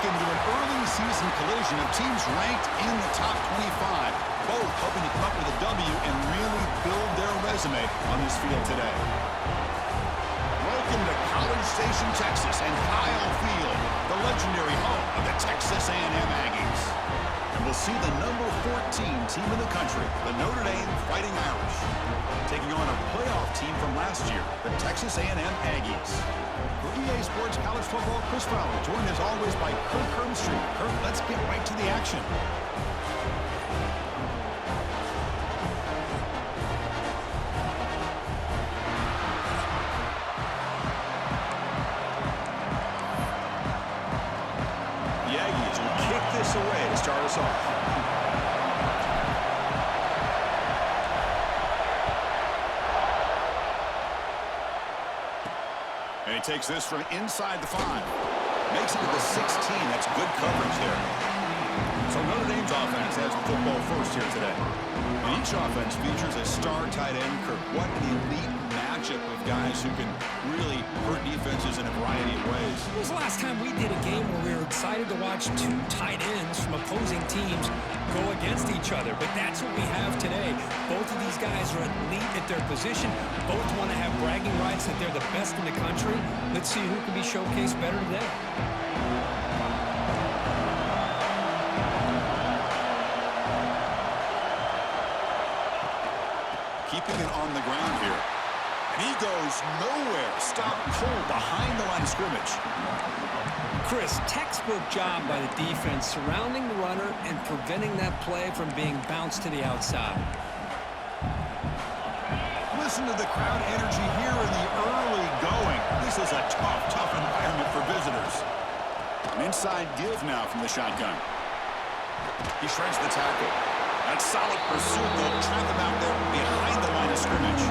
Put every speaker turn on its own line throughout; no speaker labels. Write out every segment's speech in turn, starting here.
into an early season collision of teams ranked in the top 25, both hoping to come up with a W and really build their resume on this field today. Welcome to College Station, Texas, and Kyle Field, the legendary home of the Texas A&M Aggies. And we'll see the number 14 team in the country, the Notre Dame Fighting Irish, taking on a playoff team from last year, the Texas A&M Aggies. For EA Sports College Football, Chris Fowler, joined as always by Kirk Herbstreit. Kirk, let's get right to the action. The Aggies will kick this away to start us off. And he takes this from inside the 5. Makes it to the 16. That's good coverage there. So Notre Dame's offense has the football first here today. And each offense features a star tight end. Kirk, what an elite matchup of guys who can really hurt defenses in a variety of ways.
When was the last time we did a game where we were excited to watch two tight ends from opposing teams go against each other? But that's what we have today. Both of these guys are elite at their position. Both want to have bragging rights that they're the best in the country. Let's see who can be showcased better today.
Keeping it on the ground here. And he goes nowhere. Stop cold behind the line of scrimmage.
Chris, textbook job by the defense surrounding the runner and preventing that play from being bounced to the outside.
Listen to the crowd energy here in the early going. This is a tough environment for visitors. An inside give now from the shotgun. He shreds the tackle. That's solid pursuit, though. Trap him out there behind the line of scrimmage.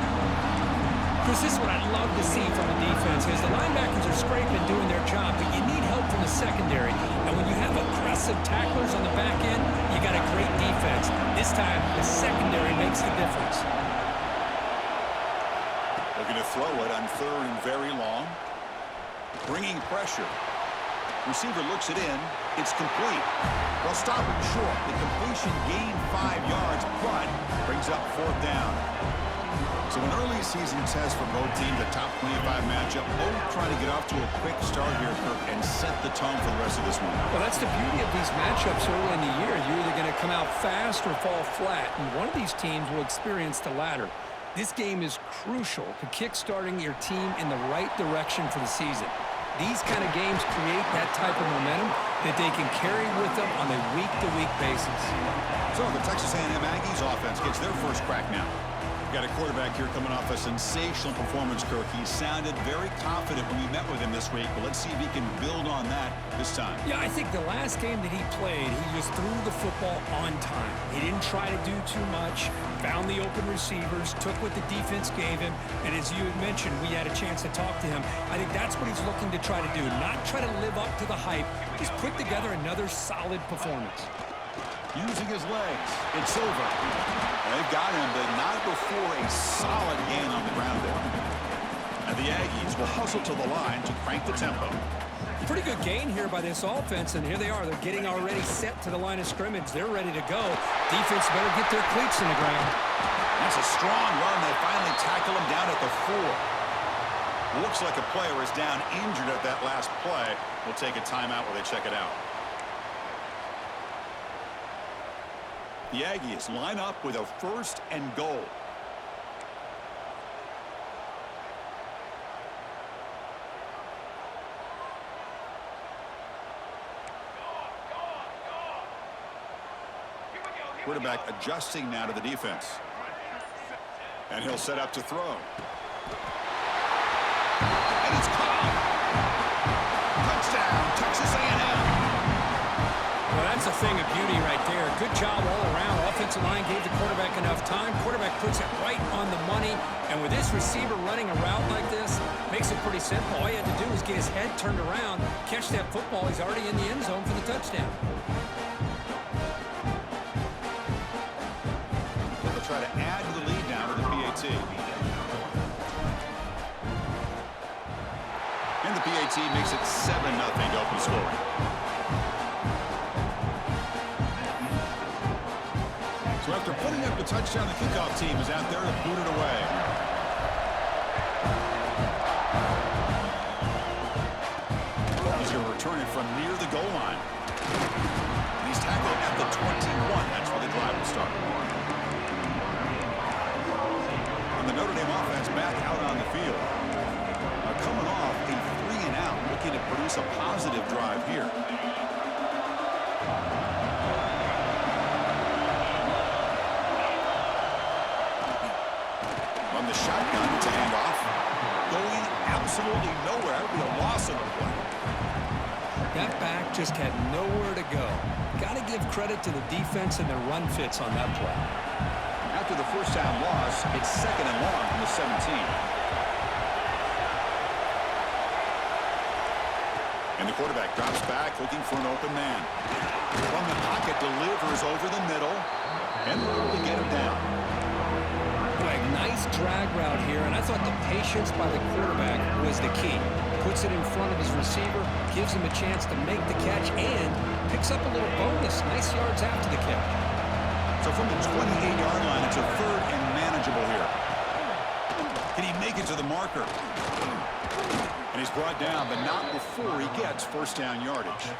Chris, this is what I'd love to see from the defense is the linebackers are scraping, doing their job, but you need help from the secondary. And when you have aggressive tacklers on the back end, you got a great defense. This time, the secondary makes the difference.
Looking to throw it on third and very long. Bringing pressure. Receiver looks it in. It's complete. They'll stop it short. The completion gained 5 yards, but brings up fourth down. So an early season test for both teams, a top 25 matchup. Both trying to get off to a quick start here, Kirk, and set the tone for the rest of this one.
Well, that's the beauty of these matchups early in the year. You're either going to come out fast or fall flat, and one of these teams will experience the latter. This game is crucial to kick-starting your team in the right direction for the season. These kind of games create that type of momentum that they can carry with them on a week-to-week basis.
So the Texas A&M Aggies offense gets their first crack now. Got a quarterback here coming off a sensational performance, Kirk. He sounded very confident when we met with him this week, but let's see if he can build on that this time.
Yeah, I think the last game that he played, he just threw the football on time. He didn't try to do too much, found the open receivers, took what the defense gave him, and as you had mentioned, we had a chance to talk to him. I think that's what he's looking to try to do, not try to live up to the hype, just put together another solid performance.
Using his legs, it's over. They've got him, but not before a solid gain on the ground there. And the Aggies will hustle to the line to crank the tempo.
Pretty good gain here by this offense, and here they are. They're getting already set to the line of scrimmage. They're ready to go. Defense better get their cleats in the ground.
That's a strong run. They finally tackle him down at the 4. Looks like a player is down injured at that last play. We'll take a timeout while they check it out. The Aggies line up with a first and goal. Quarterback adjusting now to the defense. And he'll set up to throw. And it's caught. Touchdown, Texas A&M.
Well, that's a thing of beauty right there. Good job all around. Offensive line gave the quarterback enough time. Quarterback puts it right on the money. And with this receiver running a route like this, makes it pretty simple. All he had to do was get his head turned around, catch that football. He's already in the end zone for the touchdown.
They'll try to add to the lead now with the PAT. And the PAT makes it 7-0 to open scoring. So after putting up the touchdown, the kickoff team is out there to boot it away. He's going to return it from near the goal line. And he's tackled at the 21. That's where the drive will start. And the Notre Dame offense back out on the field. Coming off a 3-and-out, looking to produce a positive drive here. On the shotgun, it's a handoff. Going absolutely nowhere. That would be a loss of the play.
That back just had nowhere to go. Got to give credit to the defense and their run fits on that play.
After the first down loss, it's 2nd and long from the 17. And the quarterback drops back, looking for an open man. From the pocket, delivers over the middle, and we're able to get him down.
Boy, nice drag route here, and I thought the patience by the quarterback was the key. Puts it in front of his receiver, gives him a chance to make the catch, and picks up a little bonus. Nice yards after the catch.
So from the 28-yard line, it's a 3rd and manageable here. Can he make it to the marker? And he's brought down, but not before he gets first down yardage.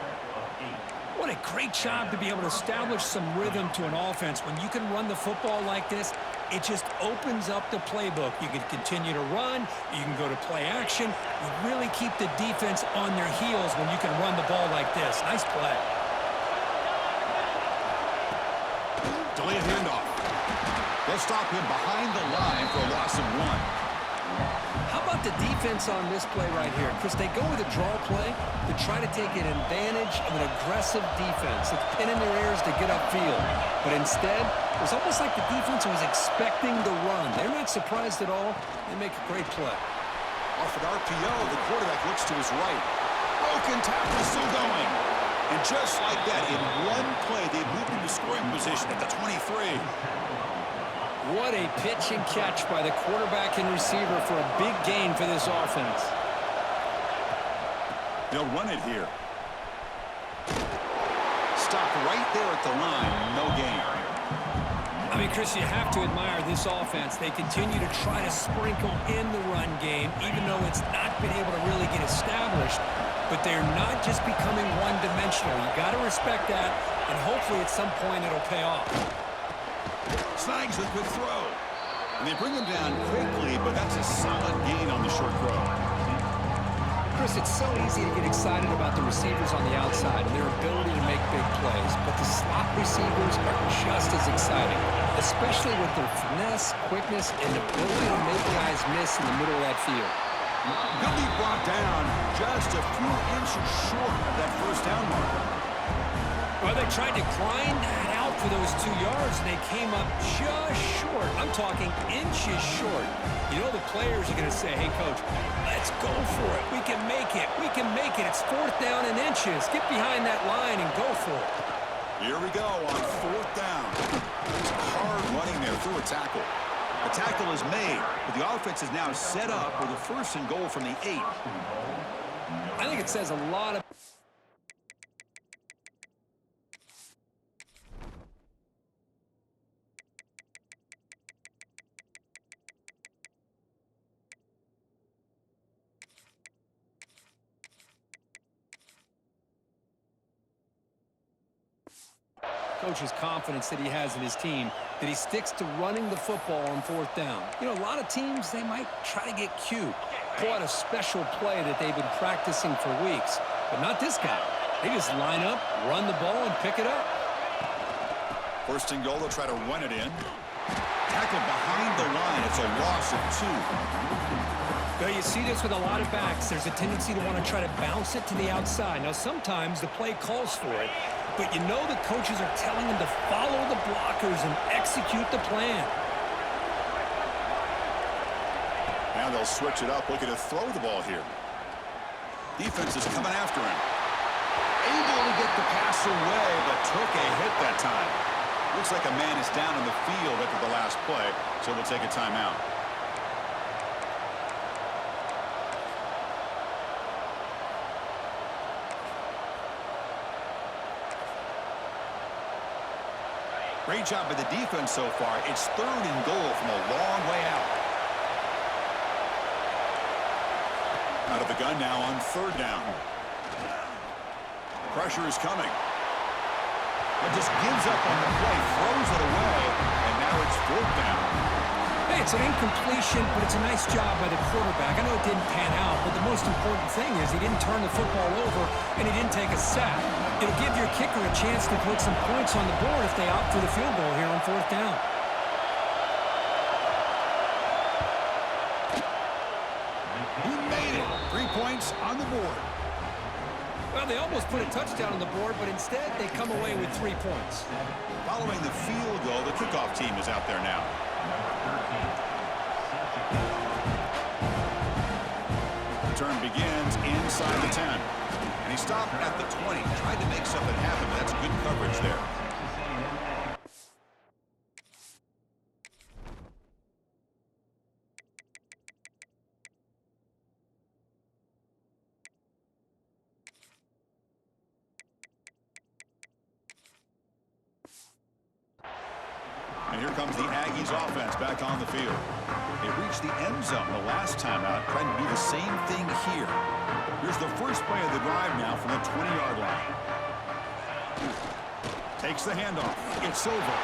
What a great job to be able to establish some rhythm to an offense. When you can run the football like this, it just opens up the playbook. You can continue to run. You can go to play action. You really keep the defense on their heels when you can run the ball like this. Nice play.
Delayed handoff. They'll stop him behind the line for a loss of 1.
How about the defense on this play right here? Chris, they go with a draw play to try to take an advantage of an aggressive defense. It's pinning their ears to get upfield. But instead, it was almost like the defense was expecting the run. They're not surprised at all. They make a great play.
Off an RPO, the quarterback looks to his right. Broken tackle still going. And just like that, in one play, they moved into scoring position at the 23.
What a pitch and catch by the quarterback and receiver for a big gain for this offense.
They'll run it here. Stop right there at the line. No gain.
I mean, Chris, you have to admire this offense. They continue to try to sprinkle in the run game, even though it's not been able to really get established. But they're not just becoming one-dimensional. You got to respect that, and hopefully at some point it'll pay off.
Snags a good throw. And they bring him down quickly, but that's a solid gain on the short throw.
Chris, it's so easy to get excited about the receivers on the outside and their ability to make big plays, but the slot receivers are just as exciting, especially with their finesse, quickness, and ability to make guys miss in the middle of that field.
He'll be brought down just a few inches short of that first down marker.
Well, they tried to grind that out for those 2 yards, and they came up just short. I'm talking inches short. You know the players are going to say, hey, Coach, let's go for it. We can make it. We can make it. It's 4th down and inches. Get behind that line and go for it.
Here we go on 4th down. It's hard running there through a tackle. The tackle is made, but the offense is now set up with a 1st and goal from the 8.
I think it says a lot of... Coach's confidence that he has in his team, that he sticks to running the football on 4th down. You know, a lot of teams, they might try to get cute, pull out a special play that they've been practicing for weeks, but not this guy. They just line up, run the ball, and pick it up.
1st and goal, they'll try to run it in. Tackled behind the line. It's a loss of 2.
Well, you see this with a lot of backs. There's a tendency to want to try to bounce it to the outside. Now, sometimes the play calls for it, but you know the coaches are telling them to follow the blockers and execute the plan.
Now they'll switch it up, looking to throw the ball here. Defense is coming after him. Able to get the pass away, but took a hit that time. Looks like a man is down in the field after the last play, so they'll take a timeout. Great job by the defense so far. It's 3rd and goal from a long way out. Out of the gun now on 3rd down. Pressure is coming. But just gives up on the play, throws it away, and now it's 4th down.
Hey, it's an incompletion, but it's a nice job by the quarterback. I know it didn't pan out, but the most important thing is he didn't turn the football over and he didn't take a sack. It'll give your kicker a chance to put some points on the board if they opt for the field goal here on 4th down.
He made it. 3 points on the board.
Well, they almost put a touchdown on the board, but instead they come away with 3 points.
Following the field goal, the kickoff team is out there now. The turn begins inside the 10. And he stopped at the 20. Tried to make something happen, but that's good coverage there. And here comes the Aggies offense back on the field. They reached the end zone the last time out, trying to do the same thing here. Here's the first play of the drive now from the 20-yard line. Takes the handoff. It's over.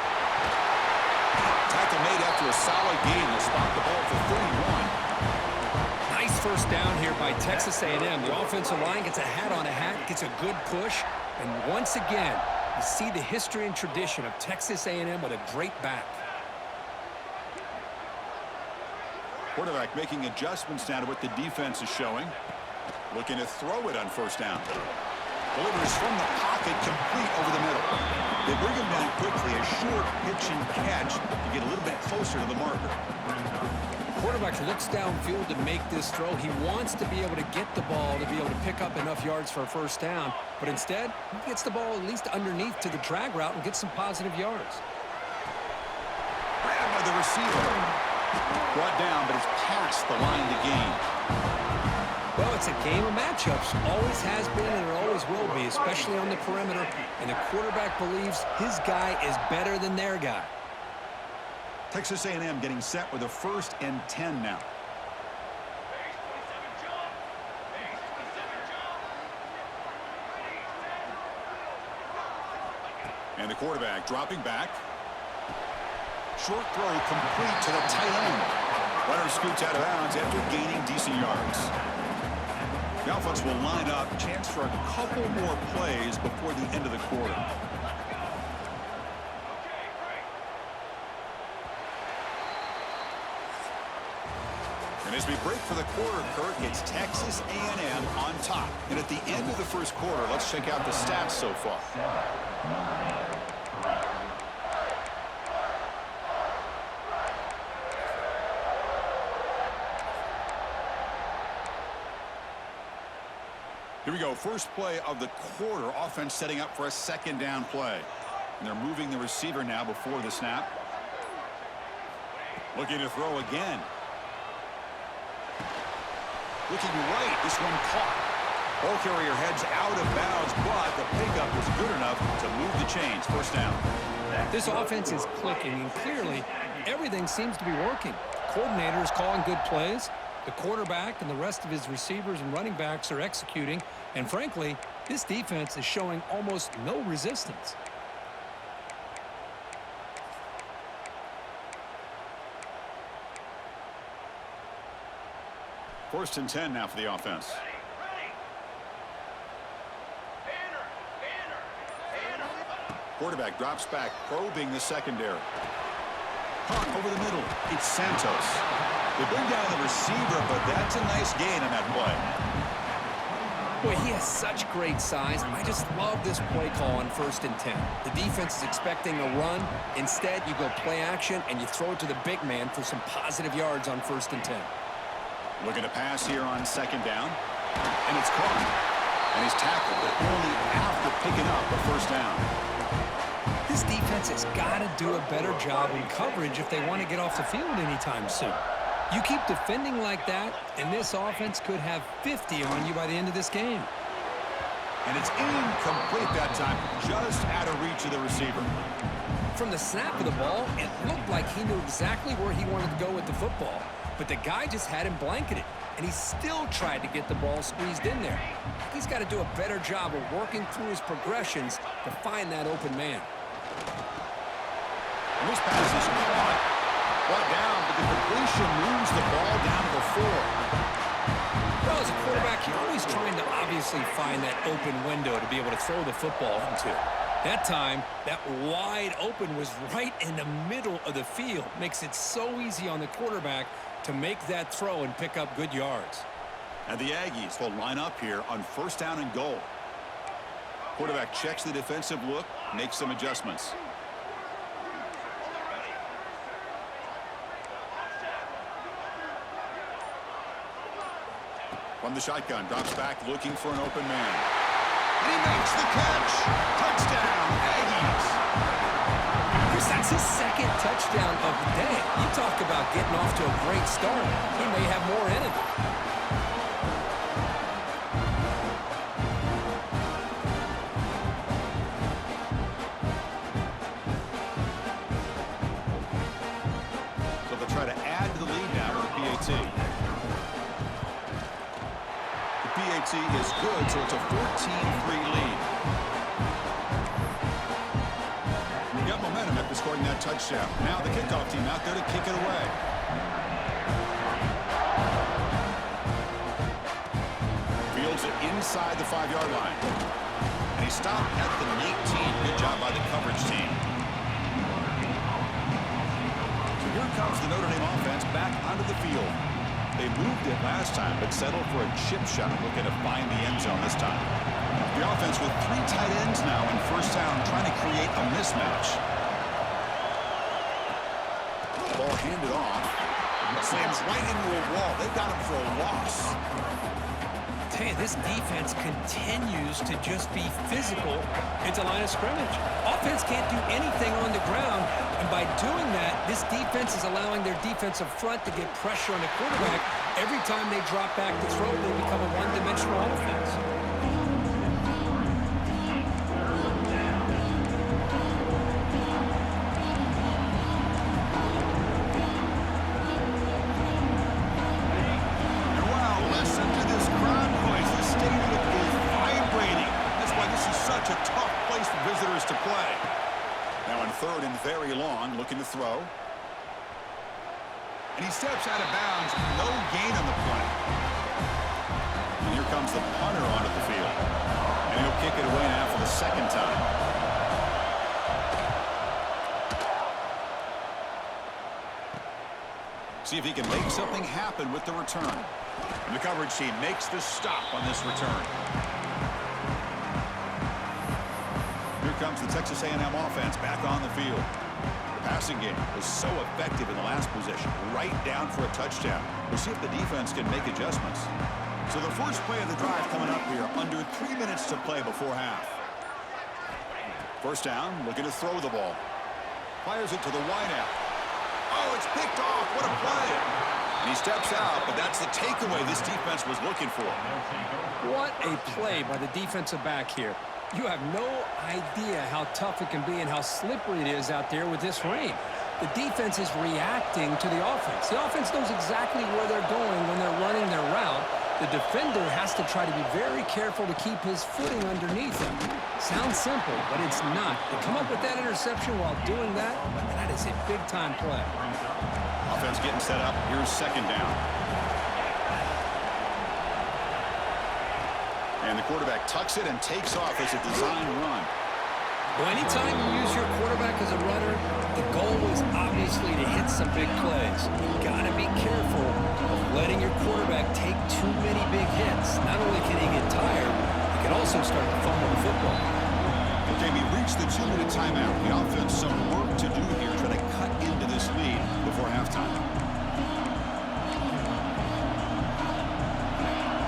Tackle made after a solid gain. They'll spot the ball for 31.
Nice first down here by Texas A&M. The offensive line gets a hat on a hat, gets a good push, and once again, you see the history and tradition of Texas A&M with a great back.
Quarterback making adjustments now to what the defense is showing. Looking to throw it on 1st down. Delivers from the pocket, complete over the middle. They bring him down quickly, a short pitch and catch to get a little bit closer to the marker.
Quarterback looks downfield to make this throw. He wants to be able to get the ball to be able to pick up enough yards for a 1st down, but instead, he gets the ball at least underneath to the drag route and gets some positive yards.
Grabbed by the receiver. Brought down, but it's past the line to gain.
Well, it's a game of matchups. Always has been and it always will be, especially on the perimeter. And the quarterback believes his guy is better than their guy.
Texas A&M getting set with a 1st and 10 now. And the quarterback dropping back. Short throw complete to the tight end. Runner scoots out of bounds after gaining decent yards. The offense will line up. Chance for a couple more plays before the end of the quarter. And as we break for the quarter, Kirk, it's Texas A&M on top. And at the end of the 1st quarter, let's check out the stats so far. Here we go. First play of the quarter. Offense setting up for a 2nd down play. And they're moving the receiver now before the snap. Looking to throw again. Looking right. This one caught. Ball carrier heads out of bounds, but the pickup was good enough to move the chains. 1st down.
This offense is clicking, and clearly everything seems to be working. Coordinator is calling good plays. The quarterback and the rest of his receivers and running backs are executing. And frankly, this defense is showing almost no resistance.
First and 10 now for the offense. Quarterback drops back, probing the secondary. Caught over the middle. It's Santos. They bring down the receiver, but that's a nice gain on that play.
Boy, he has such great size. I just love this play call on 1st and 10. The defense is expecting a run. Instead, you go play action, and you throw it to the big man for some positive yards on 1st and 10.
Looking to pass here on 2nd down. And it's caught. And he's tackled, but only after picking up the 1st down.
This defense has got to do a better job in coverage if they want to get off the field anytime soon. You keep defending like that, and this offense could have 50 on you by the end of this game.
And it's incomplete that time, just out of reach of the receiver.
From the snap of the ball, it looked like he knew exactly where he wanted to go with the football. But the guy just had him blanketed, and he still tried to get the ball squeezed in there. He's got to do a better job of working through his progressions to find that open man.
And this pass is brought down, but the completion moves the ball down to the 4.
Well, as a quarterback, you're always trying to obviously find that open window to be able to throw the football into. That time, that wide open was right in the middle of the field. Makes it so easy on the quarterback to make that throw and pick up good yards.
And the Aggies will line up here on 1st down and goal. Quarterback checks the defensive look, makes some adjustments. From the shotgun, drops back looking for an open man. And he makes the catch. Touchdown, Aggies.
Chris, that's his 2nd touchdown of the day. You talk about getting off to a great start. He may have more in it.
So they'll try to add to the lead now with the PAT. PAT is good, so it's a 14-3 lead. We got momentum after scoring that touchdown. Now the kickoff team out there to kick it away. Fields it inside the 5-yard line. And he stopped at the 19. Good job by the coverage team. So here comes the Notre Dame offense back onto the field. They moved it last time, but settled for a chip shot, looking to find the end zone this time. The offense with 3 tight ends now in 1st down, trying to create a mismatch. Ball handed off. Slams right into a wall. They've got him for a loss.
Hey, this defense continues to just be physical into line of scrimmage. Offense can't do anything on the ground, and by doing that, this defense is allowing their defensive front to get pressure on the quarterback. Every time they drop back to throw, they become a one-dimensional offense.
To play. Now on 3rd and very long, looking to throw. And he steps out of bounds. No gain on the play. And here comes the punter onto the field. And he'll kick it away now for the 2nd time. See if he can make something happen with the return. And the coverage team makes the stop on this return. Here comes the Texas A&M offense back on the field. The passing game was so effective in the last possession, right down for a touchdown. We'll see if the defense can make adjustments. So the first play of the drive coming up here, under 3 minutes to play before half. 1st down, looking to throw the ball. Fires it to the wideout. Oh, it's picked off. What a play. And he steps out, but that's the takeaway this defense was looking for.
What a play by the defensive back here. You have no idea how tough it can be and how slippery it is out there with this rain. The defense is reacting to the offense. The offense knows exactly where they're going when they're running their route. The defender has to try to be very careful to keep his footing underneath him. Sounds simple, but it's not. To come up with that interception while doing that, that is a big-time play.
Offense getting set up. Here's 2nd down. And the quarterback tucks it and takes off as a design run.
Well, anytime you use your quarterback as a runner, the goal is obviously to hit some big plays. You've got to be careful of letting your quarterback take too many big hits. Not only can he get tired, he can also start to fumble the football.
Okay, we reached the 2-minute timeout. The offense some work to do here, trying to cut into this lead before halftime.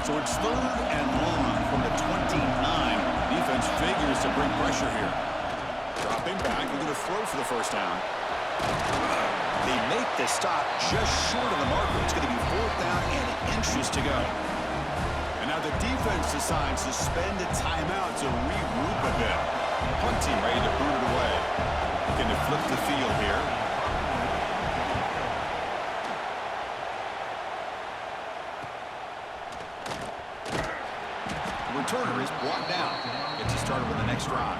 So it's 3rd and long from the 29. Defense figures to bring pressure here. Dropping back, we're going to throw for the 1st down. They make the stop just short of the marker. It's going to be 4th down and inches to go. And now Now the defense decides to spend a timeout to regroup a bit. Punt team ready to boot it away. Looking to flip the field here. The returner is brought down. Gets us started with the next drive.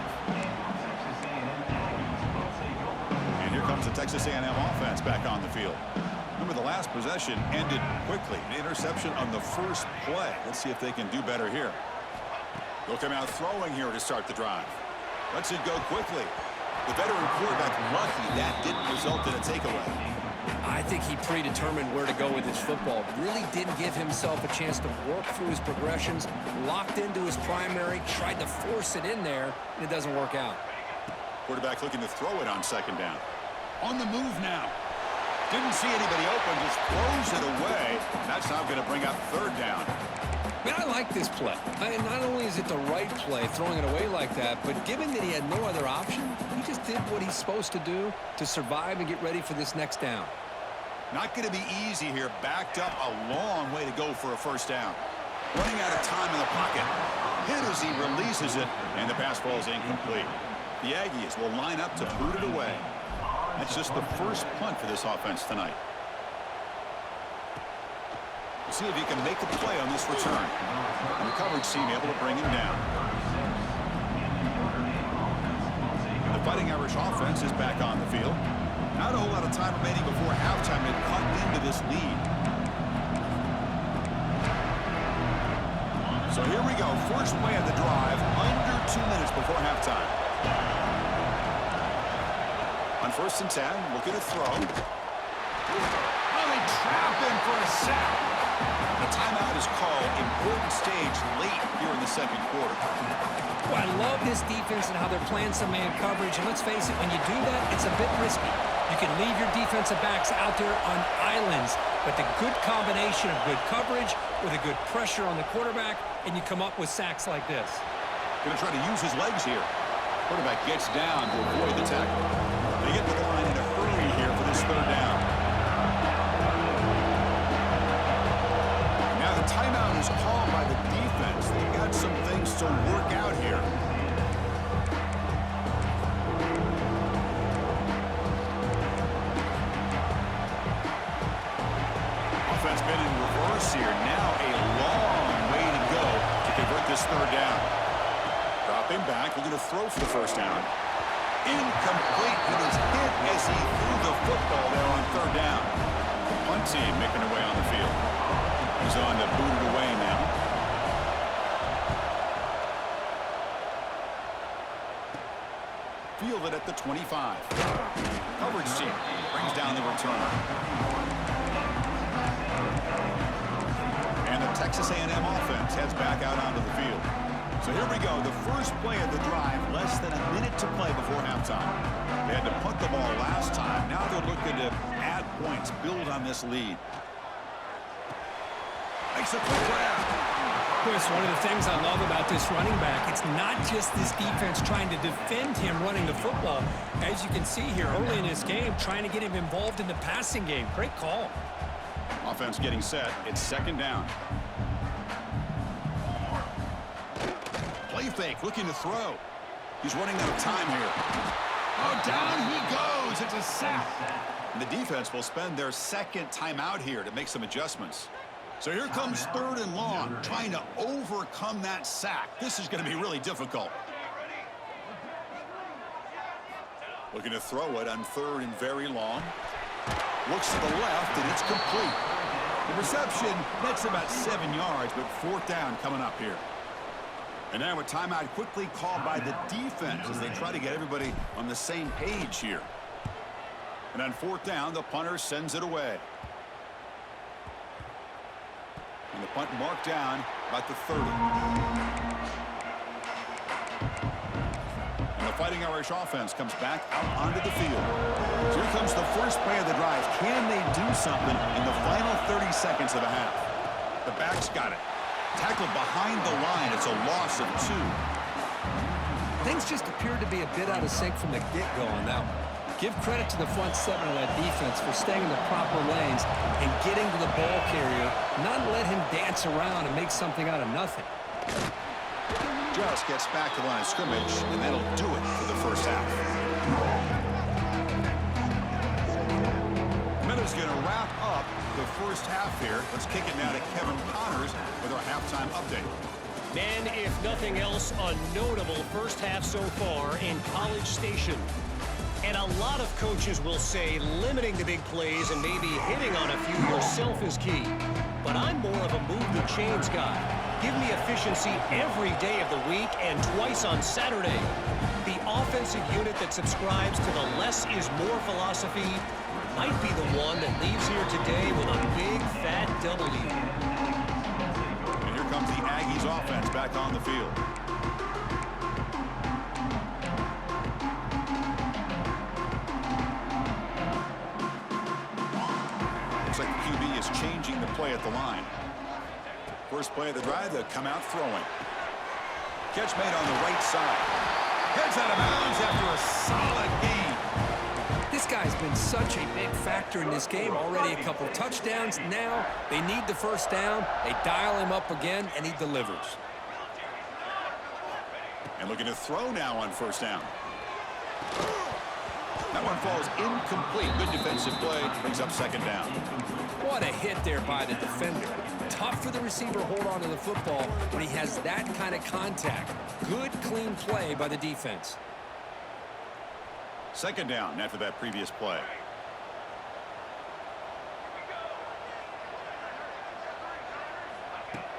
And here comes the Texas A&M offense back on the field. Remember, the last possession ended quickly. An interception on the first play. Let's see if they can do better here. They'll come out throwing here to start the drive. Lets it go quickly. The veteran quarterback lucky that didn't result in a takeaway.
I think he predetermined where to go with his football. Really didn't give himself a chance to work through his progressions. Locked into his primary, tried to force it in there, and it doesn't work out.
Quarterback looking to throw it on second down. On the move now. Didn't see anybody open, just throws it away. That's now going to bring up third down.
Man, I like this play. Not only is it the right play, throwing it away like that, but given that he had no other option, he just did what he's supposed to do to survive and get ready for this next down.
Not going to be easy here. Backed up a long way to go for a first down. Running out of time in the pocket. Hit as he releases it, and the pass ball is incomplete. The Aggies will line up to boot it away. That's just the first punt for this offense tonight. We'll see if he can make the play on this return. And the coverage team able to bring him down. The Fighting Irish offense is back on the field. Not a whole lot of time remaining before halftime to cut into this lead. So here we go. First play of the drive. Under 2 minutes before halftime. On first and 10, looking to throw. Oh, they trap him for a sack. The timeout is called. Important stage late here in the second quarter.
Well, I love this defense and how they're playing some man coverage. And let's face it, when you do that, it's a bit risky. You can leave your defensive backs out there on islands, but the good combination of good coverage with a good pressure on the quarterback, and you come up with sacks like this.
Going to try to use his legs here. Quarterback gets down to avoid the tackle. They get to the line in a hurry here for this third down. Now the timeout is called by the defense. They've got some things to work out here. Offense been in reverse here. Now a long way to go to convert this third down. Dropping back, looking to throw for the first down. Incomplete. It is hit as he threw the football there on third down. The punt team making their way on the field. He's on to boot it away now. Fielded at the 25. Coverage team brings down the returner. And the Texas A&M offense heads back out onto the field. So here we go, the first play of the drive, less than a minute to play before halftime. They had to punt the ball last time. Now they're looking to add points, build on this lead. Makes a quick grab.
Chris, one of the things I love about this running back, it's not just this defense trying to defend him running the football. As you can see here early in this game, trying to get him involved in the passing game. Great call.
Offense getting set. It's second down. Play fake, looking to throw. He's running out of time here. Oh, down he goes. It's a sack. And the defense will spend their second timeout here to make some adjustments. So here comes third and long, trying to overcome that sack. This is going to be really difficult. Looking to throw it on third and very long. Looks to the left, and it's complete. The reception, that's about 7 yards, but fourth down coming up here. And now a timeout quickly called by the defense as they try to get everybody on the same page here. And on fourth down, the punter sends it away. And the punt marked down about the 30. And the Fighting Irish offense comes back out onto the field. So here comes the first play of the drive. Can they do something in the final 30 seconds of the half? The back's got it. Tackled behind the line. It's a loss of 2.
Things just appeared to be a bit out of sync from the get-go on that one. Give credit to the front seven of that defense for staying in the proper lanes and getting to the ball carrier, not let him dance around and make something out of nothing.
Just gets back to the line of scrimmage, and that'll do it for the first half. Miller's going to wrap up the first half here. Let's kick it now to Kevin Connors with our halftime update.
Man, if nothing else, a notable first half so far in College Station. And a lot of coaches will say limiting the big plays and maybe hitting on a few yourself is key. But I'm more of a move the chains guy. Give me efficiency every day of the week and twice on Saturday. The offensive unit that subscribes to the less is more philosophy might be the one that leaves here today with a big fat W.
And here comes the Aggies offense back on the field. Looks like the QB is changing the play at the line. First play of the drive, they'll come out throwing. Catch made on the right side. Heads out of bounds after a solid gain.
This guy's been such a big factor in this game. Already a couple touchdowns. Now they need the first down. They dial him up again, and he delivers.
And looking to throw now on first down. That one falls incomplete. Good defensive play. Brings up second down.
What a hit there by the defender. Tough for the receiver to hold on to the football when he has that kind of contact. Good, clean play by the defense.
Second down after that previous play.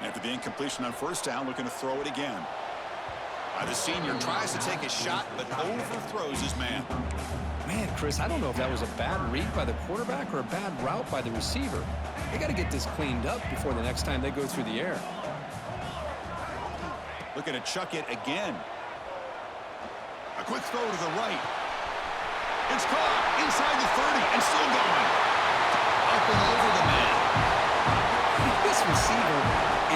After the incompletion on first down, looking to throw it again. The senior tries to take a shot, but overthrows his man.
Man, Chris, I don't know if that was a bad read by the quarterback or a bad route by the receiver. They got to get this cleaned up before the next time they go through the air.
Looking to chuck it again. A quick throw to the right. It's caught inside the 30 and still going. Up and over the man.
This receiver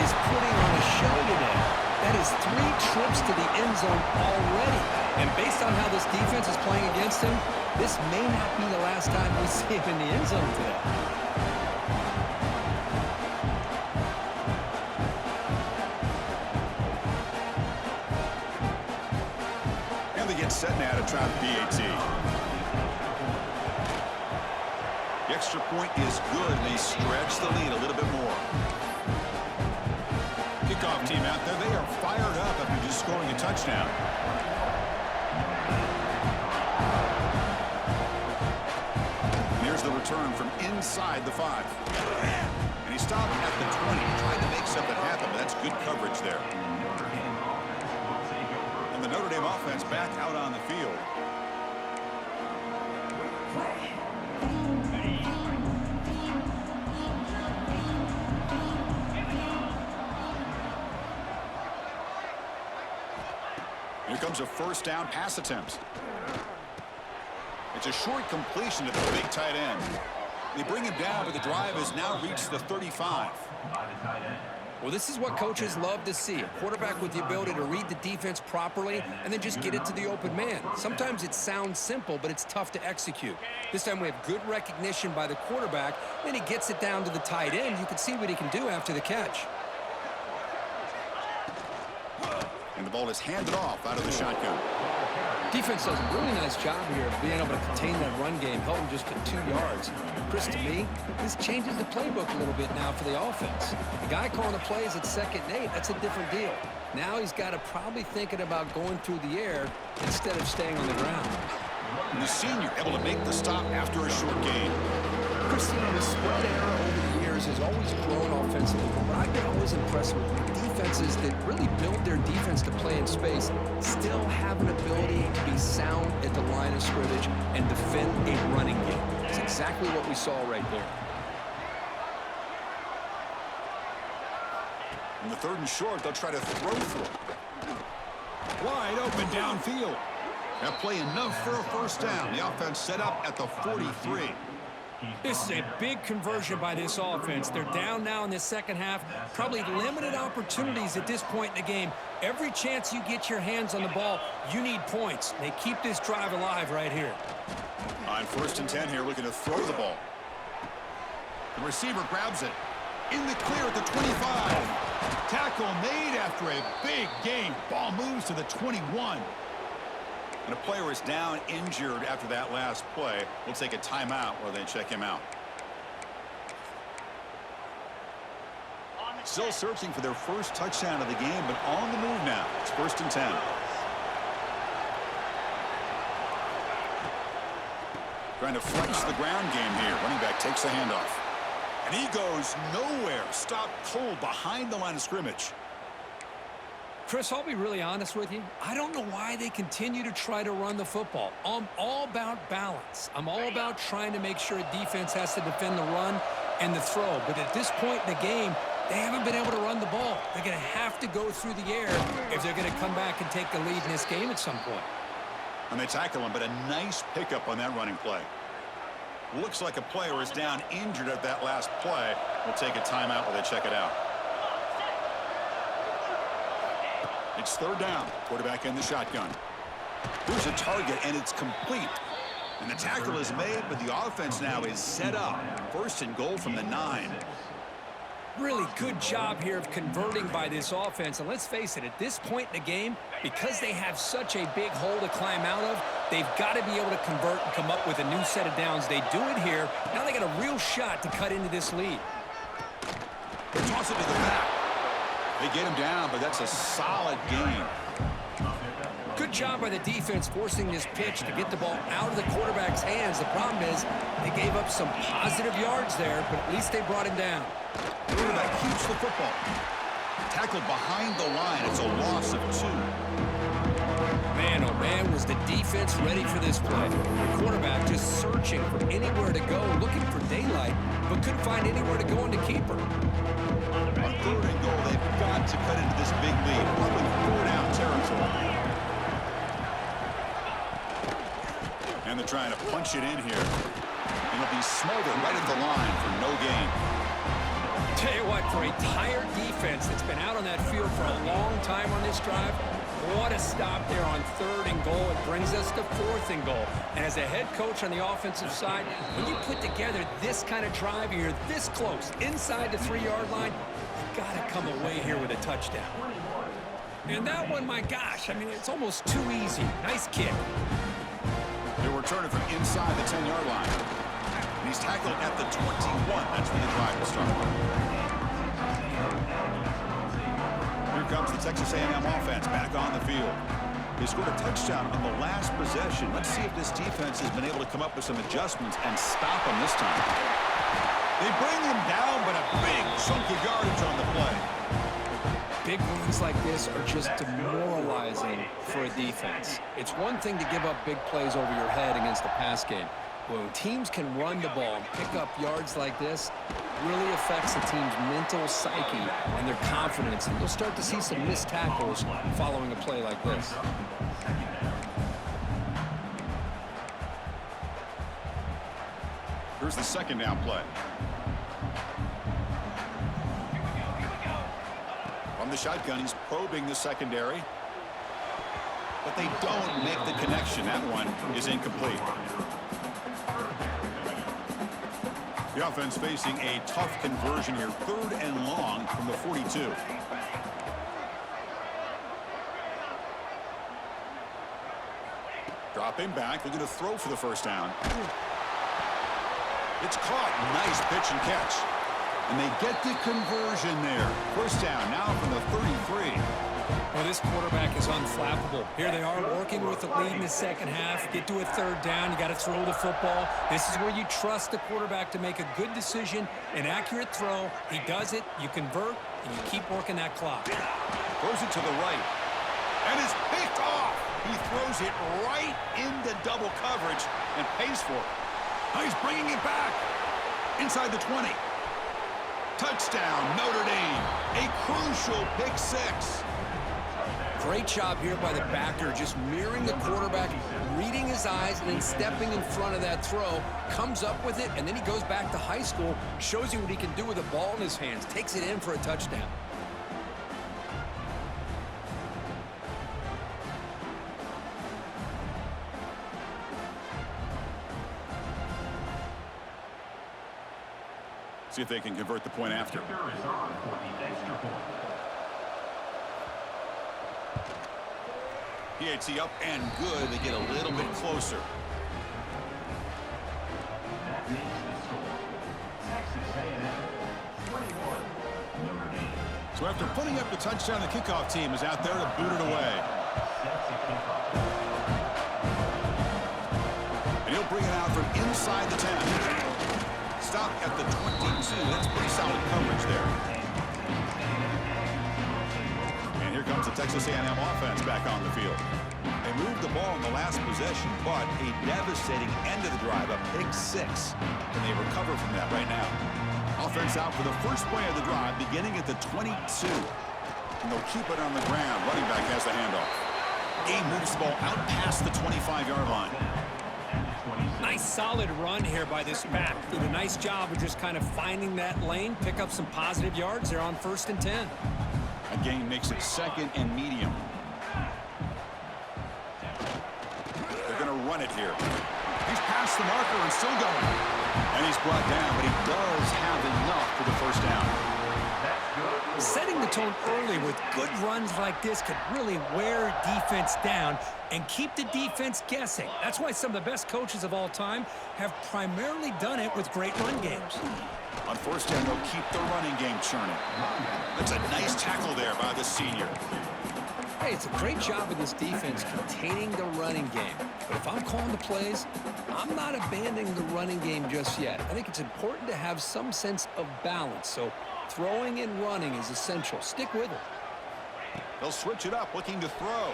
is putting on a show today. That is 3 trips to the end zone already. And based on how this defense is playing against him, this may not be the last time we see him in the end zone today.
And they get set now to try the PAT. The extra point is good, and they stretch the lead a little bit more. Kickoff team out there, they are fired up after just scoring a touchdown. And here's the return from inside the 5. And he stopped at the 20, trying to make something happen, but that's good coverage there. And the Notre Dame offense back out on the field. Here comes a first down pass attempt. It's a short completion to the big tight end. They bring him down, but the drive has now reached the 35.
Well, this is what coaches love to see. A quarterback with the ability to read the defense properly and then just get it to the open man. Sometimes it sounds simple, but it's tough to execute. This time we have good recognition by the quarterback. Then he gets it down to the tight end. You can see what he can do after the catch.
And the ball is handed off out of the shotgun.
Defense does a really nice job here of being able to contain that run game, held him just to 2 yards. Chris, to me, this changes the playbook a little bit now for the offense. The guy calling the plays at 2nd and 8, that's a different deal. Now he's got to probably thinking about going through the air instead of staying on the ground.
And the senior able to make the stop after a short gain.
Chris, the spread era over the years has always grown offensively, but I've been always impressed with the defenses that really build their defense to play in space, still have an ability to be sound at the line of scrimmage and defend a running game. It's exactly what we saw right there.
In the 3rd and short, they'll try to throw for it. Wide open downfield. That play enough for a first down. The offense set up at the 43.
This is a big conversion by this offense. They're down now in the second half. Probably limited opportunities at this point in the game. Every chance you get your hands on the ball, you need points. They keep this drive alive right here.
On 1st and 10 here, looking to throw the ball. The receiver grabs it. In the clear at the 25. Tackle made after a big gain. Ball moves to the 21. And a player is down injured after that last play. We'll take a timeout while they check him out. Still searching for their first touchdown of the game, but on the move now. It's 1st and 10. Trying to flex the ground game here. Running back takes the handoff. And he goes nowhere. Stopped cold behind the line of scrimmage.
Chris, I'll be really honest with you. I don't know why they continue to try to run the football. I'm all about balance. I'm all about trying to make sure a defense has to defend the run and the throw. But at this point in the game, they haven't been able to run the ball. They're going to have to go through the air if they're going to come back and take the lead in this game at some point.
And they tackle him, but a nice pickup on that running play. Looks like a player is down injured at that last play. We'll take a timeout while they check it out. It's 3rd down. Quarterback in the shotgun. Here's a target, and it's complete. And the tackle is made, but the offense now is set up. 1st and goal from the 9.
Really good job here of converting by this offense. And let's face it, at this point in the game, because they have such a big hole to climb out of, they've got to be able to convert and come up with a new set of downs. They do it here. Now they got a real shot to cut into this lead.
They toss it to the back. They get him down, but that's a solid gain.
Good job by the defense forcing this pitch to get the ball out of the quarterback's hands. The problem is they gave up some positive yards there, but at least they brought him down.
Quarterback keeps the football. Tackled behind the line. It's a loss of 2.
Man, oh man, was the defense ready for this play. The quarterback just searching for anywhere to go, looking for daylight, but couldn't find anywhere to go into keeper.
On 3rd and goal, they've got to cut into this big lead. Probably 4-down territory. And they're trying to punch it in here. And it'll be smothered right at the line for no gain.
Tell you what, for a tired defense that's been out on that field for a long time on this drive, what a stop there on 3rd and goal. It brings us to 4th and goal. And as a head coach on the offensive side, when you put together this kind of drive, you're this close, inside the 3-yard line, you got to come away here with a touchdown. And that one, my gosh, I mean, it's almost too easy. Nice kick.
They're returning from inside the 10-yard line. And he's tackled at the 21. That's where the drive will start. Here comes the Texas A&M offense back on the field. They scored a touchdown on the last possession. Let's see if this defense has been able to come up with some adjustments and stop them this time. They bring him down, but a big chunk of yardage on the play.
Big runs like this are just demoralizing for a defense. It's one thing to give up big plays over your head against the pass game. When teams can run the ball and pick up yards like this, it really affects the team's mental psyche and their confidence. And you'll start to see some missed tackles following a play like this.
Here's the 2nd down play. From the shotgun, he's probing the secondary. But they don't make the connection. That one is incomplete. The offense facing a tough conversion here. 3rd and long from the 42. Dropping back, looking to throw for the 1st down. It's caught. Nice pitch and catch. And they get the conversion there. 1st down now from the 33.
Well, this quarterback is unflappable. Here they are working with the lead in the 2nd half. Get to a 3rd down. You got to throw the football. This is where you trust the quarterback to make a good decision, an accurate throw. He does it. You convert, and you keep working that clock.
Throws it to the right. And it's picked off. He throws it right into double coverage and pays for it. Now he's bringing it back. Inside the 20. Touchdown, Notre Dame. A crucial pick 6.
Great job here by the backer, just mirroring the quarterback, reading his eyes, and then stepping in front of that throw, comes up with it, and then he goes back to high school, shows you what he can do with the ball in his hands, takes it in for a touchdown.
See if they can convert the point after. PAT up and good. They get a little bit closer. So after putting up the touchdown, the kickoff team is out there to boot it away. And he'll bring it out from inside the 10. Stop at the 22. That's pretty solid coverage there. And here comes the Texas A&M offense back on the field. They moved the ball in the last possession, but a devastating end of the drive, a pick 6. And they recover from that right now. Offense out for the first play of the drive, beginning at the 22. And they'll keep it on the ground. Running back has the handoff. Game moves the ball out past the 25-yard line.
Nice solid run here by this back. Did a nice job of just kind of finding that lane, pick up some positive yards. They're on 1st and 10.
A gain makes it 2nd and medium. They're going to run it here. He's past the marker and still going. And he's brought down, but he does have enough for the first down.
Setting the tone early with good runs like this could really wear defense down and keep the defense guessing. That's why some of the best coaches of all time have primarily done it with great run games.
On 1st down, they'll keep the running game churning. That's a nice tackle there by the senior.
Hey, it's a great job of this defense containing the running game. But if I'm calling the plays, I'm not abandoning the running game just yet. I think it's important to have some sense of balance. So throwing and running is essential. Stick with it.
They'll switch it up, looking to throw.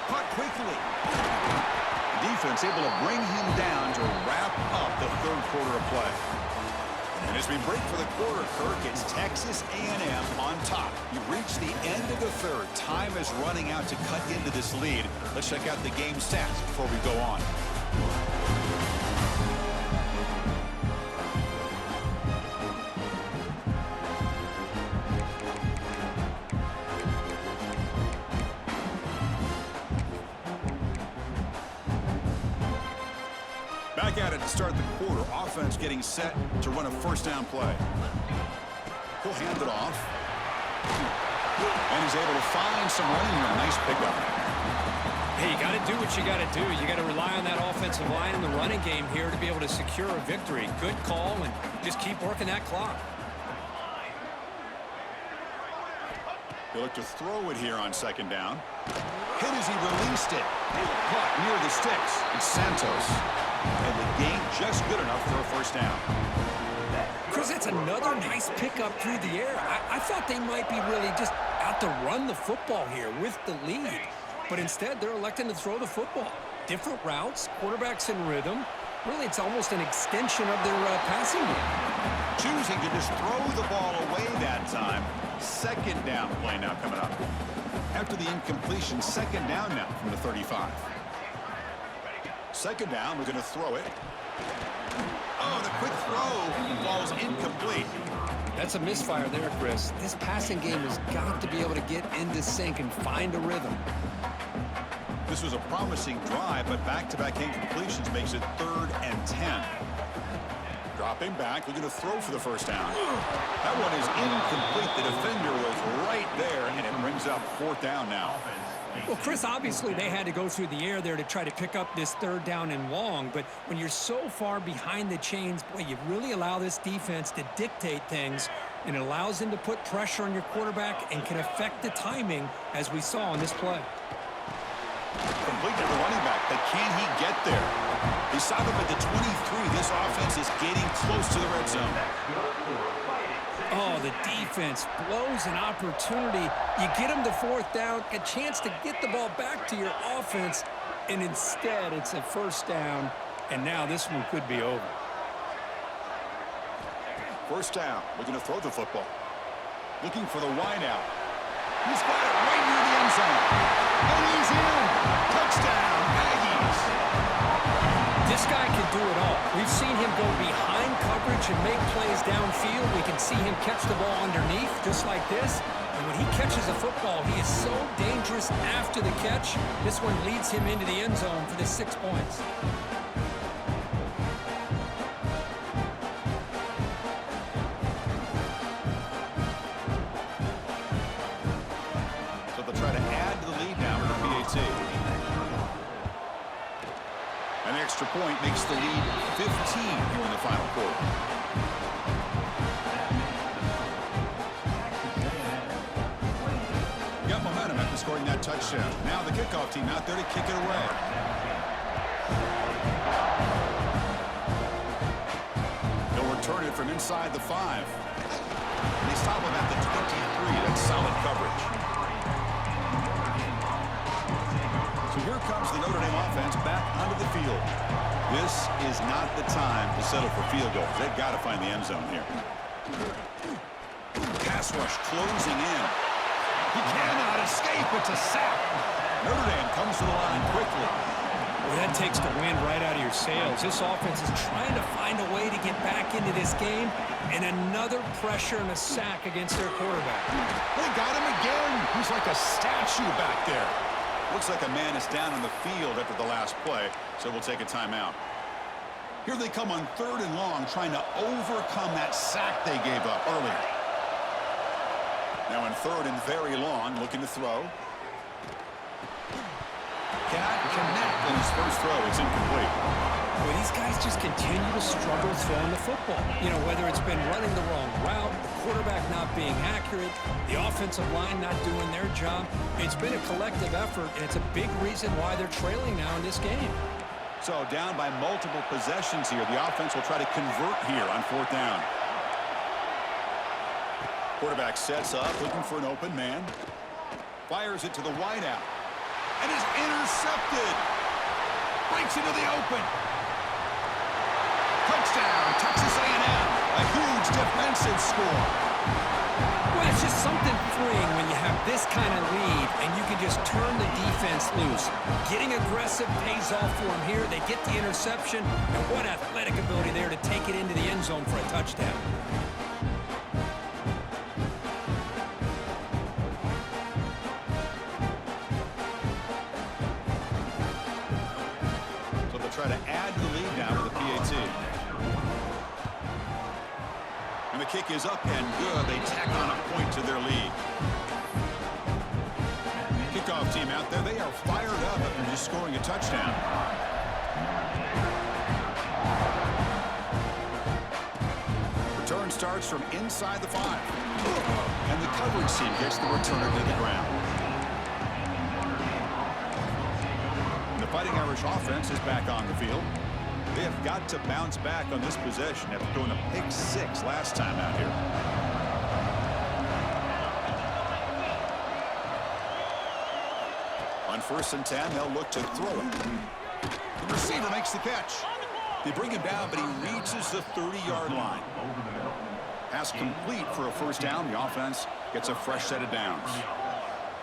Caught quickly. The defense able to bring him down to wrap up the 3rd quarter of play. And as we break for the quarter, Kirk, it's Texas A&M on top. You've reached the end of the 3rd. Time is running out to cut into this lead. Let's check out the game stats before we go on. Back at it to start the quarter. Offense getting set to run a 1st down play. He'll hand it off. And he's able to find some running room. Nice pickup.
Hey, you got to do what you got to do. You got to rely on that offensive line in the running game here to be able to secure a victory. Good call, and just keep working that clock.
He'll look to throw it here on 2nd down. Hit as he released it. Caught near the sticks. It's Santos. And the gain just good enough for a 1st down.
Chris, that's another nice pickup through the air. I thought they might be really just out to run the football here with the lead. But instead, they're electing to throw the football. Different routes, quarterbacks in rhythm. Really, it's almost an extension of their passing game.
Choosing to just throw the ball away that time. 2nd down play now coming up. After the incompletion, 2nd down now from the 35. 2nd down, we're going to throw it. Oh, the quick throw falls incomplete.
That's a misfire there, Chris. This passing game has got to be able to get into sync and find a rhythm.
This was a promising drive, but back-to-back incompletions makes it 3rd and 10. Dropping back, looking to throw for the 1st down. That one is incomplete. The defender was right there, and it brings up 4th down now.
Well, Chris, obviously they had to go through the air there to try to pick up this 3rd down and long, but when you're so far behind the chains, boy, you really allow this defense to dictate things, and it allows them to put pressure on your quarterback and can affect the timing, as we saw on this play.
Complete to the running back, but can he get there? He saw them at the 23. This offense is getting close to the red zone.
Oh, the defense blows an opportunity. You get them to 4th down, a chance to get the ball back to your offense, and instead it's a 1st down, and now this one could be over.
1st down, looking to throw the football. Looking for the wide out. He's got it right near the end zone. And he's in. Touchdown, Aggies.
This guy can do it all. We've seen him go behind coverage and make plays downfield. We can see him catch the ball underneath just like this. And when he catches a football, he is so dangerous after the catch. This one leads him into the end zone for the 6 points.
An extra point makes the lead 15 here in the final quarter. Got momentum after scoring that touchdown. Now the kickoff team out there to kick it away. They'll return it from inside the 5. They stop him at the 23. That's solid coverage. So here comes the Notre Dame offense back onto the field. This is not the time to settle for field goals. They've got to find the end zone here. Pass rush closing in. He cannot escape. It's a sack. Notre Dame comes to the line quickly.
Well, that takes the wind right out of your sails. This offense is trying to find a way to get back into this game, and another pressure and a sack against their quarterback.
They got him again. He's like a statue back there. Looks like a man is down on the field after the last play, so we'll take a timeout. Here they come on 3rd and long, trying to overcome that sack they gave up earlier. Now in 3rd and very long, looking to throw. Cannot connect on his first throw. It's incomplete.
Well, these guys just continue to struggle throwing the football. You know, whether it's been running the wrong route, the quarterback not being accurate, the offensive line not doing their job. It's been a collective effort, and it's a big reason why they're trailing now in this game.
So down by multiple possessions here. The offense will try to convert here on 4th down. Quarterback sets up, looking for an open man. Fires it to the wideout. And is intercepted. Breaks into the open. Touchdown, Texas A&M. A huge defensive score.
Well, it's just something freeing when you have this kind of lead and you can just turn the defense loose. Getting aggressive pays off for them here. They get the interception, and what athletic ability there to take it into the end zone for a touchdown.
Try to add to the lead now with the PAT. And the kick is up and good. They tack on a point to their lead. Kickoff team out there. They are fired up after just scoring a touchdown. Return starts from inside the 5. And the coverage team gets the returner to the ground. The Fighting Irish offense is back on the field. They have got to bounce back on this possession after throwing a pick 6 last time out here. On 1st and 10, they'll look to throw it. The receiver makes the catch. They bring him down, but he reaches the 30-yard line. Pass complete for a 1st down. The offense gets a fresh set of downs.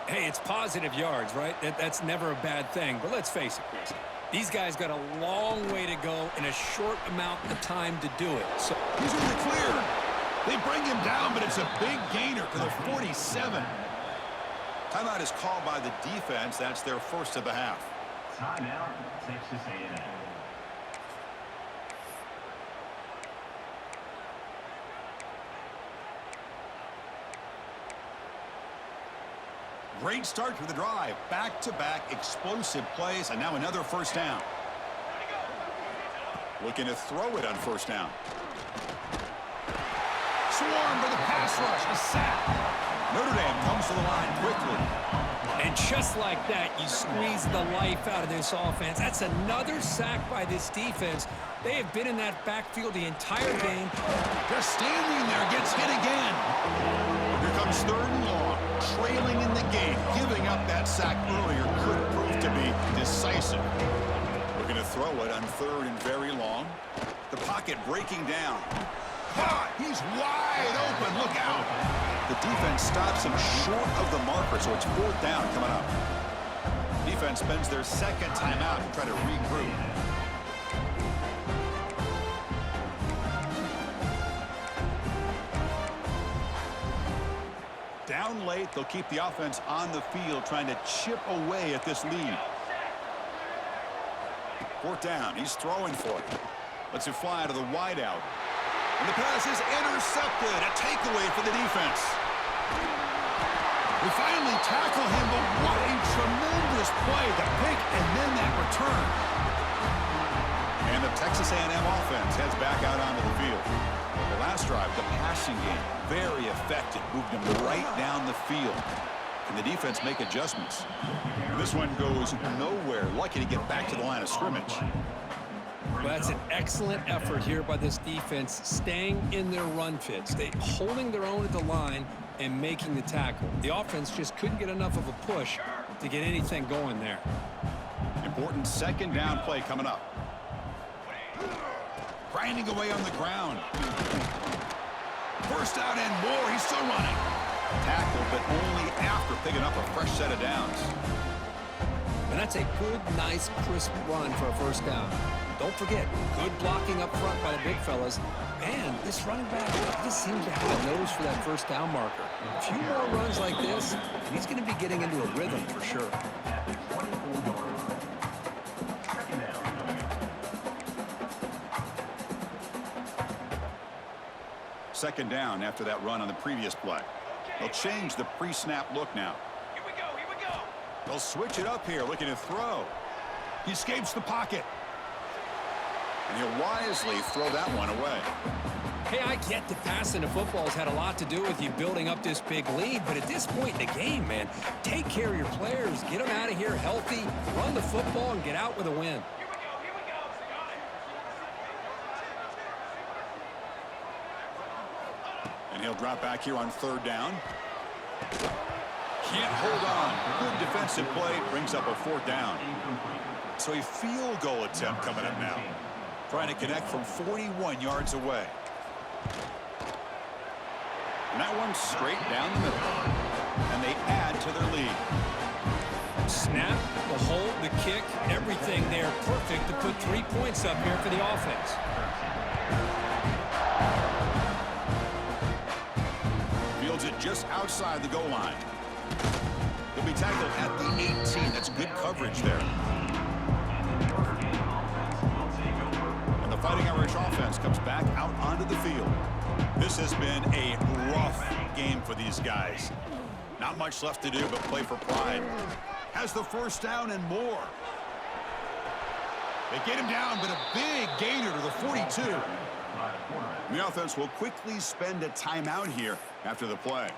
Hey, it's positive yards, right? That's never a bad thing. But let's face it, Chris. These guys got a long way to go in a short amount of time to do it. So
he's in the clear. They bring him down, but it's a big gainer to the 47. Timeout is called by the defense. That's their first of the half.
Timeout, Texas A&M.
Great start to the drive. Back-to-back explosive plays, and now another 1st down. Looking to throw it on 1st down. Swarm for the pass rush. A sack. Notre Dame comes to the line quickly.
And just like that, you squeeze the life out of this offense. That's another sack by this defense. They have been in that backfield the entire game.
They're standing there. Gets hit again. Here comes 3rd and long. Trailing in the game. Giving up that sack earlier could prove to be decisive. Looking to throw it on 3rd and very long. The pocket breaking down. Caught. He's wide open. Look out. The defense stops him short of the marker, so it's 4th down coming up. Defense spends their 2nd timeout to try to regroup. Down late, they'll keep the offense on the field, trying to chip away at this lead. 4th down. He's throwing for it. Lets it fly to the wideout. And the pass is intercepted. A takeaway for the defense. We finally tackle him, but what a tremendous play. The pick and then that return. Texas A&M offense heads back out onto the field. The last drive, the passing game, very effective. Moved them right down the field. Can the defense make adjustments? And this one goes nowhere. Lucky to get back to the line of scrimmage.
Well, that's an excellent effort here by this defense, staying in their run fits. They holding their own at the line and making the tackle. The offense just couldn't get enough of a push to get anything going there.
Important second down play coming up. Grinding away on the ground. First down and more. He's still running. Tackle, but only after picking up a fresh set of downs.
And that's a good, nice, crisp run for a first down. Don't forget, good blocking up front by the big fellas. And this running back just seems to have a nose for that first down marker. A few more runs like this, and he's going to be getting into a rhythm for sure.
Second down after that run on the previous play. They'll change the pre-snap look now.
Here we go.
They'll switch it up here, looking to throw. He escapes the pocket. And he'll wisely throw that one away.
Hey, I get that passing the football's had a lot to do with you building up this big lead, but at this point in the game, man, take care of your players, get them out of here healthy, run the football, and get out with a win.
Here we go.
And he'll drop back here on third down. Can't hold on. Good defensive play brings up a fourth down. So a field goal attempt coming up now. Trying to connect from 41 yards away. And that one's straight down the middle. And they add to their lead.
Snap, the hold, the kick, everything there perfect to put 3 points up here for the offense.
Fields it just outside the goal line. He'll be tackled at the 18. That's good coverage there. And the Fighting Irish offense comes back out onto the field. This has been a rough game for these guys. Not much left to do but play for pride. Has the first down and more. They get him down, but a big gainer to the 42. And the offense will quickly spend a timeout here after the play.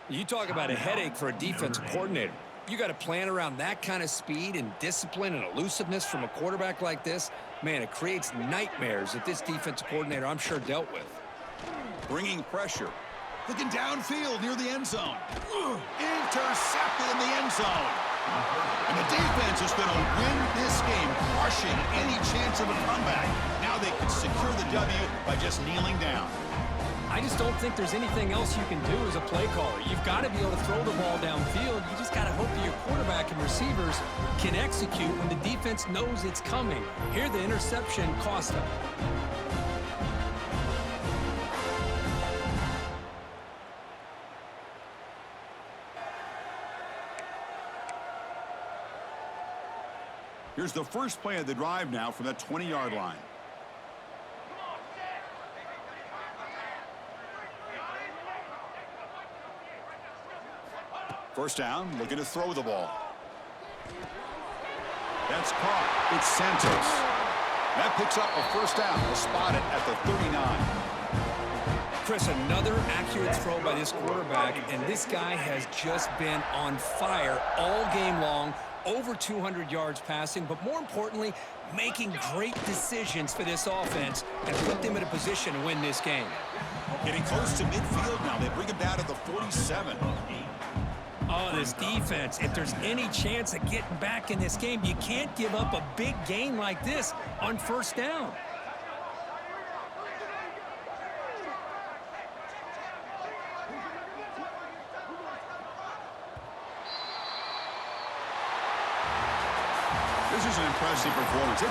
You talk about a headache for a defensive coordinator. You got to plan around that kind of speed and discipline and elusiveness from a quarterback like this. Man, it creates nightmares that this defensive coordinator, I'm sure, dealt with.
Bringing pressure. Looking downfield near the end zone. Intercepted in the end zone. And the defense is going to win this game, crushing any chance of a comeback. Now they can secure the W by just kneeling down.
I just don't think there's anything else you can do as a play caller. You've got to be able to throw the ball downfield. You just got to hope that your quarterback and receivers can execute when the defense knows it's coming. Here, the interception cost them.
Here's the first play of the drive now from that 20-yard line. First down, looking to throw the ball. That's caught. It's Santos. That picks up a first down. We'll spot it at the 39.
Chris, another accurate throw by this quarterback, and this guy has just been on fire all game long. Over 200 yards passing, but more importantly, making great decisions for this offense and put them in a position to win this game.
Getting close to midfield now. They bring him down to the 47.
Oh, this defense, if there's any chance of getting back in this game, you can't give up a big gain like this on first down.
This is an impressive performance.